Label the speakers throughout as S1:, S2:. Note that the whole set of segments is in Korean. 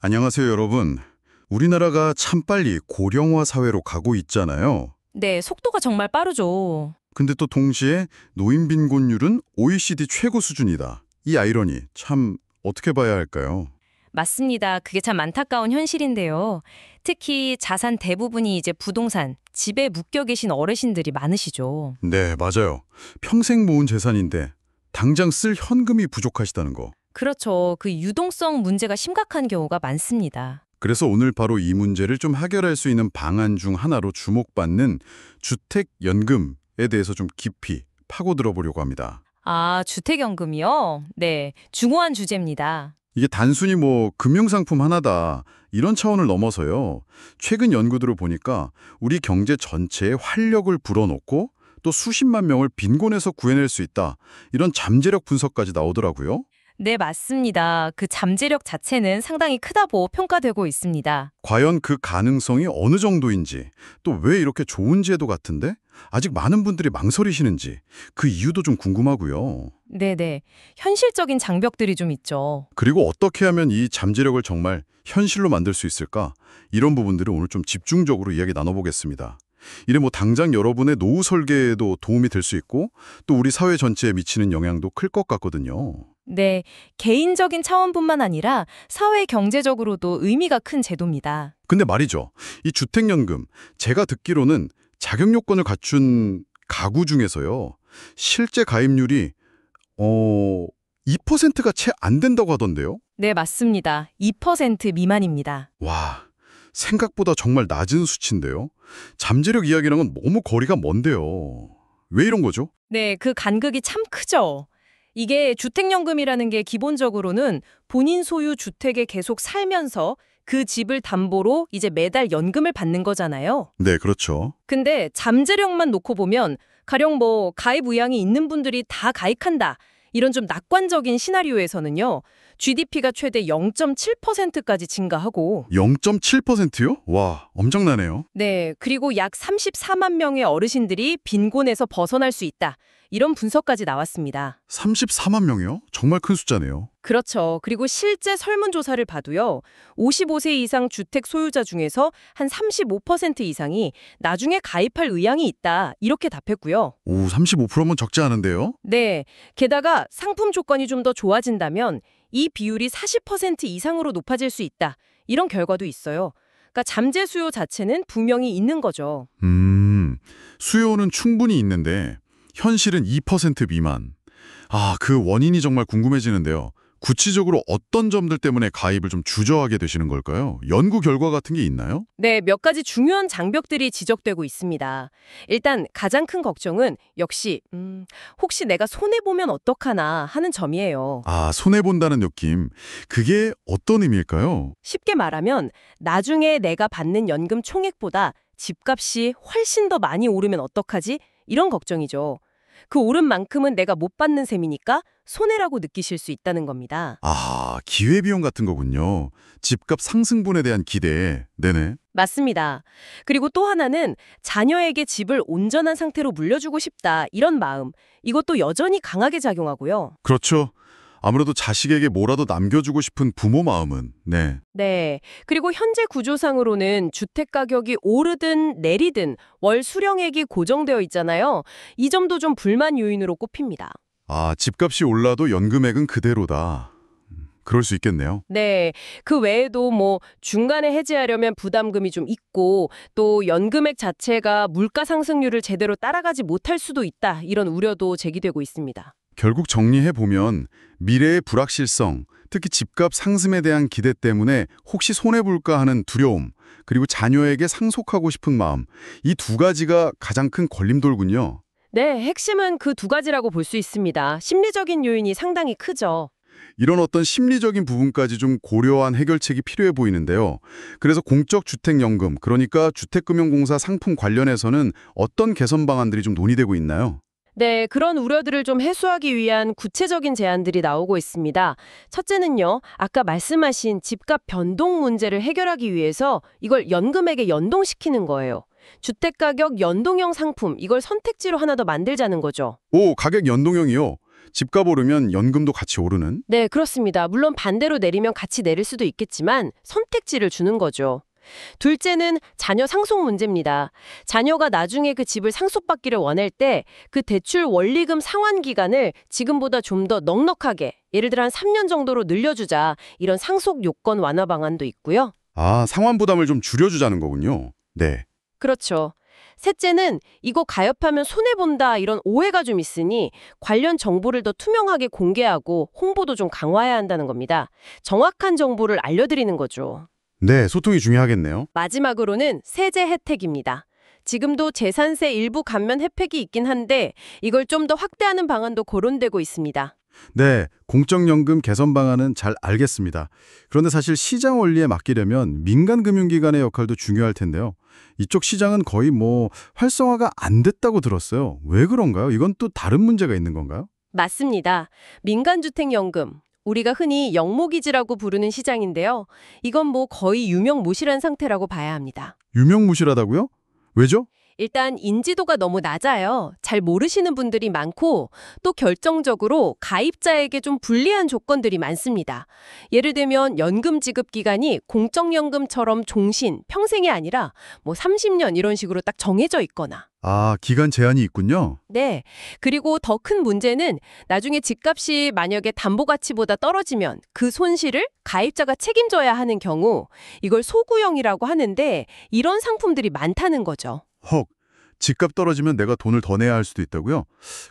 S1: 안녕하세요, 여러분. 우리나라가 참 빨리 고령화 사회로 가고 있잖아요.
S2: 네, 속도가 정말 빠르죠.
S1: 근데 또 동시에 노인 빈곤율은 OECD 최고 수준이다. 이 아이러니 참 어떻게 봐야 할까요?
S2: 맞습니다. 그게 참 안타까운 현실인데요. 특히 자산 대부분이 이제 부동산, 집에 묶여 계신 어르신들이 많으시죠.
S1: 네, 맞아요. 평생 모은 재산인데 당장 쓸 현금이 부족하시다는 거.
S2: 그렇죠. 그 유동성 문제가 심각한 경우가 많습니다.
S1: 그래서 오늘 바로 이 문제를 좀 해결할 수 있는 방안 중 하나로 주목받는 주택연금에 대해서 좀 깊이 파고들어 보려고 합니다.
S2: 아, 주택연금이요? 네, 중요한 주제입니다.
S1: 이게 단순히 뭐 금융상품 하나다 이런 차원을 넘어서요. 최근 연구들을 보니까 우리 경제 전체에 활력을 불어넣고 또 수십만 명을 빈곤에서 구해낼 수 있다. 이런 잠재력 분석까지 나오더라고요.
S2: 네, 맞습니다. 그 잠재력 자체는 상당히 크다고 평가되고 있습니다.
S1: 과연 그 가능성이 어느 정도인지, 또 왜 이렇게 좋은 제도 같은데 아직 많은 분들이 망설이시는지 그 이유도 좀 궁금하고요.
S2: 네네. 현실적인 장벽들이 좀 있죠.
S1: 그리고 어떻게 하면 이 잠재력을 정말 현실로 만들 수 있을까? 이런 부분들을 오늘 좀 집중적으로 이야기 나눠보겠습니다. 이래 뭐 당장 여러분의 노후 설계에도 도움이 될 수 있고 또 우리 사회 전체에 미치는 영향도 클 것 같거든요.
S2: 네, 개인적인 차원뿐만 아니라 사회 경제적으로도 의미가 큰 제도입니다.
S1: 근데 말이죠. 이 주택연금, 제가 듣기로는 자격 요건을 갖춘 가구 중에서요. 실제 가입률이 2%가 채 안 된다고 하던데요.
S2: 네, 맞습니다. 2% 미만입니다.
S1: 와, 생각보다 정말 낮은 수치인데요. 잠재력 이야기랑은 너무 거리가 먼데요. 왜 이런 거죠?
S2: 네, 그 간극이 참 크죠. 이게 주택연금이라는 게 기본적으로는 본인 소유 주택에 계속 살면서 그 집을 담보로 이제 매달 연금을 받는 거잖아요.
S1: 네, 그렇죠.
S2: 근데 잠재력만 놓고 보면 가령 뭐 가입 의향이 있는 분들이 다 가입한다. 이런 좀 낙관적인 시나리오에서는요. GDP가 최대 0.7%까지 증가하고
S1: 0.7%요? 와, 엄청나네요.
S2: 네, 그리고 약 34만 명의 어르신들이 빈곤에서 벗어날 수 있다. 이런 분석까지 나왔습니다.
S1: 34만 명이요? 정말 큰 숫자네요.
S2: 그렇죠. 그리고 실제 설문조사를 봐도요. 55세 이상 주택 소유자 중에서 한 35% 이상이 나중에 가입할 의향이 있다. 이렇게 답했고요.
S1: 오, 35%면 적지 않은데요?
S2: 네, 게다가 상품 조건이 좀 더 좋아진다면 이 비율이 40% 이상으로 높아질 수 있다. 이런 결과도 있어요. 그러니까 잠재 수요 자체는 분명히 있는 거죠.
S1: 수요는 충분히 있는데 현실은 2% 미만. 아, 그 원인이 정말 궁금해지는데요. 구체적으로 어떤 점들 때문에 가입을 좀 주저하게 되시는 걸까요? 연구 결과 같은 게 있나요?
S2: 네, 몇 가지 중요한 장벽들이 지적되고 있습니다. 일단 가장 큰 걱정은 역시 혹시 내가 손해보면 어떡하나 하는 점이에요.
S1: 아, 손해본다는 느낌. 그게 어떤 의미일까요?
S2: 쉽게 말하면 나중에 내가 받는 연금 총액보다 집값이 훨씬 더 많이 오르면 어떡하지? 이런 걱정이죠. 그 오른 만큼은 내가 못 받는 셈이니까 손해라고 느끼실 수 있다는 겁니다.
S1: 아, 기회비용 같은 거군요. 집값 상승분에 대한 기대. 네네.
S2: 맞습니다. 그리고 또 하나는 자녀에게 집을 온전한 상태로 물려주고 싶다 이런 마음. 이것도 여전히 강하게 작용하고요.
S1: 그렇죠. 아무래도 자식에게 뭐라도 남겨주고 싶은 부모 마음은, 네.
S2: 네. 그리고 현재 구조상으로는 주택 가격이 오르든 내리든 월 수령액이 고정되어 있잖아요. 이 점도 좀 불만 요인으로 꼽힙니다.
S1: 아, 집값이 올라도 연금액은 그대로다. 그럴 수 있겠네요.
S2: 네. 그 외에도 뭐 중간에 해지하려면 부담금이 좀 있고 또 연금액 자체가 물가 상승률을 제대로 따라가지 못할 수도 있다. 이런 우려도 제기되고 있습니다.
S1: 결국 정리해보면 미래의 불확실성, 특히 집값 상승에 대한 기대 때문에 혹시 손해볼까 하는 두려움, 그리고 자녀에게 상속하고 싶은 마음, 이 두 가지가 가장 큰 걸림돌군요.
S2: 네, 핵심은 그 두 가지라고 볼 수 있습니다. 심리적인 요인이 상당히 크죠.
S1: 이런 어떤 심리적인 부분까지 좀 고려한 해결책이 필요해 보이는데요. 그래서 공적주택연금, 그러니까 주택금융공사 상품 관련해서는 어떤 개선 방안들이 좀 논의되고 있나요?
S2: 네, 그런 우려들을 좀 해소하기 위한 구체적인 제안들이 나오고 있습니다. 첫째는요, 아까 말씀하신 집값 변동 문제를 해결하기 위해서 이걸 연금액에 연동시키는 거예요. 주택가격 연동형 상품, 이걸 선택지로 하나 더 만들자는 거죠.
S1: 오, 가격 연동형이요. 집값 오르면 연금도 같이 오르는?
S2: 네, 그렇습니다. 물론 반대로 내리면 같이 내릴 수도 있겠지만 선택지를 주는 거죠. 둘째는 자녀 상속 문제입니다. 자녀가 나중에 그 집을 상속받기를 원할 때 그 대출 원리금 상환 기간을 지금보다 좀 더 넉넉하게, 예를 들어 한 3년 정도로 늘려주자, 이런 상속 요건 완화 방안도 있고요.
S1: 아, 상환 부담을 좀 줄여주자는 거군요. 네.
S2: 그렇죠. 셋째는 이거 가입하면 손해본다, 이런 오해가 좀 있으니 관련 정보를 더 투명하게 공개하고 홍보도 좀 강화해야 한다는 겁니다. 정확한 정보를 알려드리는 거죠.
S1: 네, 소통이 중요하겠네요.
S2: 마지막으로는 세제 혜택입니다. 지금도 재산세 일부 감면 혜택이 있긴 한데 이걸 좀 더 확대하는 방안도 거론되고 있습니다.
S1: 네, 공적연금 개선 방안은 잘 알겠습니다. 그런데 사실 시장 원리에 맡기려면 민간 금융기관의 역할도 중요할 텐데요. 이쪽 시장은 거의 활성화가 안 됐다고 들었어요. 왜 그런가요? 이건 또 다른 문제가 있는 건가요?
S2: 맞습니다. 민간주택연금, 우리가 흔히 영모기지라고 부르는 시장인데요. 이건 거의 유명무실한 상태라고 봐야 합니다.
S1: 유명무실하다고요? 왜죠?
S2: 일단 인지도가 너무 낮아요. 잘 모르시는 분들이 많고 또 결정적으로 가입자에게 좀 불리한 조건들이 많습니다. 예를 들면 연금 지급 기간이 공적연금처럼 종신, 평생이 아니라 30년 이런 식으로 딱 정해져 있거나.
S1: 아, 기간 제한이 있군요.
S2: 네. 그리고 더 큰 문제는 나중에 집값이 만약에 담보 가치보다 떨어지면 그 손실을 가입자가 책임져야 하는 경우, 이걸 소구형이라고 하는데 이런 상품들이 많다는 거죠.
S1: 헉, 집값 떨어지면 내가 돈을 더 내야 할 수도 있다고요?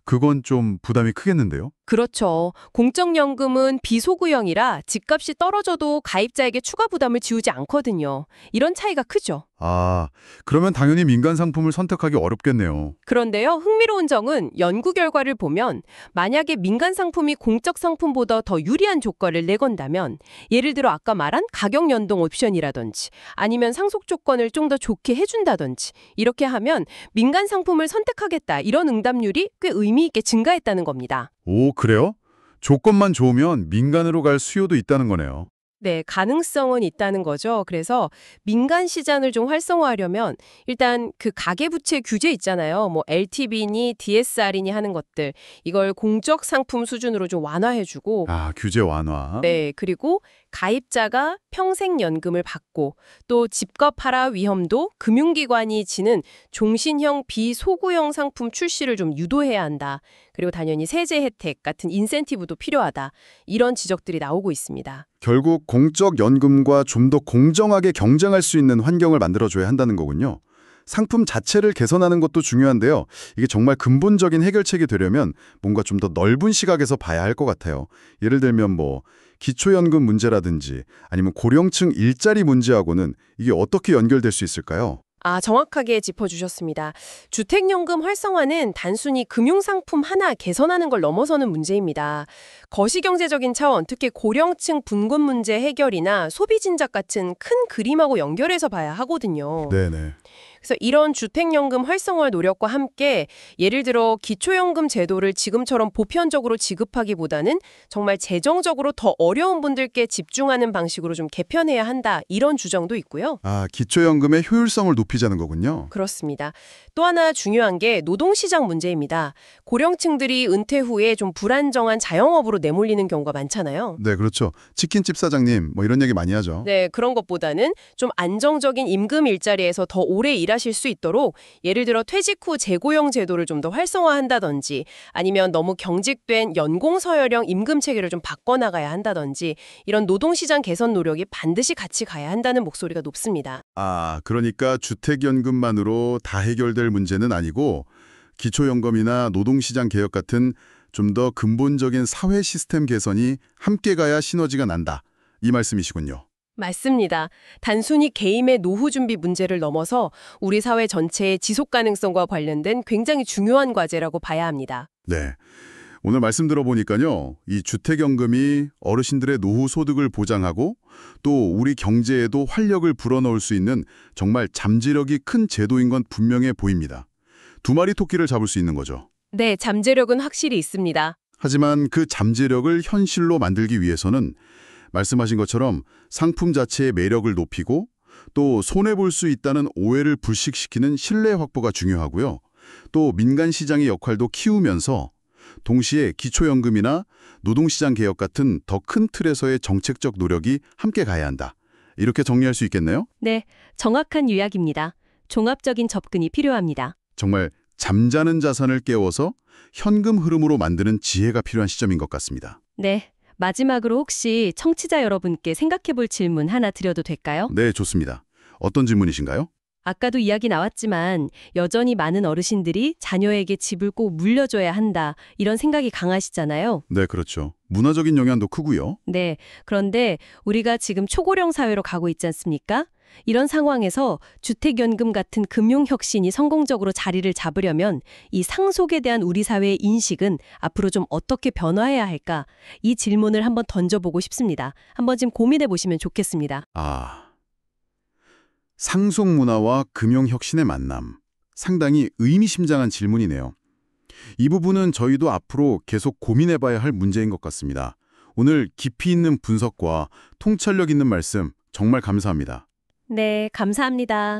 S1: 그건 좀 부담이 크겠는데요?
S2: 그렇죠. 공적연금은 비소구형이라 집값이 떨어져도 가입자에게 추가 부담을 지우지 않거든요. 이런 차이가 크죠.
S1: 아, 그러면 당연히 민간 상품을 선택하기 어렵겠네요.
S2: 그런데요, 흥미로운 점은 연구 결과를 보면 만약에 민간 상품이 공적 상품보다 더 유리한 조건을 내건다면, 예를 들어 아까 말한 가격 연동 옵션이라든지 아니면 상속 조건을 좀 더 좋게 해준다든지, 이렇게 하면 민간 상품을 선택하겠다, 이런 응답률이 꽤 의미 있게 증가했다는 겁니다.
S1: 오, 그래요? 조건만 좋으면 민간으로 갈 수요도 있다는 거네요.
S2: 네, 가능성은 있다는 거죠. 그래서 민간 시장을 좀 활성화하려면 일단 그 가계부채 규제 있잖아요. LTV니 DSR이니 하는 것들, 이걸 공적 상품 수준으로 좀 완화해주고,
S1: 아, 규제 완화.
S2: 네, 그리고 가입자가 평생연금을 받고 또 집값 하락 위험도 금융기관이 지는 종신형 비소구형 상품 출시를 좀 유도해야 한다. 그리고 당연히 세제 혜택 같은 인센티브도 필요하다. 이런 지적들이 나오고 있습니다.
S1: 결국 공적 연금과 좀 더 공정하게 경쟁할 수 있는 환경을 만들어줘야 한다는 거군요. 상품 자체를 개선하는 것도 중요한데요. 이게 정말 근본적인 해결책이 되려면 뭔가 좀 더 넓은 시각에서 봐야 할 것 같아요. 예를 들면 기초연금 문제라든지 아니면 고령층 일자리 문제하고는 이게 어떻게 연결될 수 있을까요?
S2: 정확하게 짚어주셨습니다. 주택연금 활성화는 단순히 금융상품 하나 개선하는 걸 넘어서는 문제입니다. 거시경제적인 차원, 특히 고령층 분권 문제 해결이나 소비 진작 같은 큰 그림하고 연결해서 봐야 하거든요.
S1: 네네.
S2: 그래서 이런 주택연금 활성화 노력과 함께 예를 들어 기초연금 제도를 지금처럼 보편적으로 지급하기보다는 정말 재정적으로 더 어려운 분들께 집중하는 방식으로 좀 개편해야 한다, 이런 주장도 있고요.
S1: 아, 기초연금의 효율성을 높이자는 거군요.
S2: 그렇습니다. 또 하나 중요한 게 노동시장 문제입니다. 고령층들이 은퇴 후에 좀 불안정한 자영업으로 내몰리는 경우가 많잖아요.
S1: 네, 그렇죠. 치킨집 사장님 이런 얘기 많이 하죠.
S2: 네, 그런 것보다는 좀 안정적인 임금 일자리에서 더 오래 일하실 수 있도록 예를 들어 퇴직 후 재고용 제도를 좀 더 활성화한다든지 아니면 너무 경직된 연공서열형 임금 체계를 좀 바꿔나가야 한다든지, 이런 노동시장 개선 노력이 반드시 같이 가야 한다는 목소리가 높습니다.
S1: 아, 그러니까 주택연금만으로 다 해결될 문제는 아니고 기초연금이나 노동시장 개혁 같은 좀 더 근본적인 사회 시스템 개선이 함께 가야 시너지가 난다. 이 말씀이시군요.
S2: 맞습니다. 단순히 개인의 노후 준비 문제를 넘어서 우리 사회 전체의 지속 가능성과 관련된 굉장히 중요한 과제라고 봐야 합니다.
S1: 네. 오늘 말씀 들어보니까요. 이 주택연금이 어르신들의 노후 소득을 보장하고 또 우리 경제에도 활력을 불어넣을 수 있는 정말 잠재력이 큰 제도인 건 분명해 보입니다. 두 마리 토끼를 잡을 수 있는 거죠.
S2: 네, 잠재력은 확실히 있습니다.
S1: 하지만 그 잠재력을 현실로 만들기 위해서는 말씀하신 것처럼 상품 자체의 매력을 높이고 또 손해볼 수 있다는 오해를 불식시키는 신뢰 확보가 중요하고요. 또 민간 시장의 역할도 키우면서 동시에 기초연금이나 노동시장 개혁 같은 더 큰 틀에서의 정책적 노력이 함께 가야 한다. 이렇게 정리할 수 있겠네요?
S2: 네, 정확한 요약입니다. 종합적인 접근이 필요합니다.
S1: 정말 잠자는 자산을 깨워서 현금 흐름으로 만드는 지혜가 필요한 시점인 것 같습니다.
S2: 네, 마지막으로 혹시 청취자 여러분께 생각해 볼 질문 하나 드려도 될까요?
S1: 네, 좋습니다. 어떤 질문이신가요?
S2: 아까도 이야기 나왔지만 여전히 많은 어르신들이 자녀에게 집을 꼭 물려줘야 한다, 이런 생각이 강하시잖아요.
S1: 네, 그렇죠. 문화적인 영향도 크고요.
S2: 네, 그런데 우리가 지금 초고령 사회로 가고 있지 않습니까? 이런 상황에서 주택연금 같은 금융혁신이 성공적으로 자리를 잡으려면 이 상속에 대한 우리 사회의 인식은 앞으로 좀 어떻게 변화해야 할까? 이 질문을 한번 던져보고 싶습니다. 한번 지금 고민해 보시면 좋겠습니다.
S1: 상속 문화와 금융혁신의 만남. 상당히 의미심장한 질문이네요. 이 부분은 저희도 앞으로 계속 고민해봐야 할 문제인 것 같습니다. 오늘 깊이 있는 분석과 통찰력 있는 말씀 정말 감사합니다.
S2: 네, 감사합니다.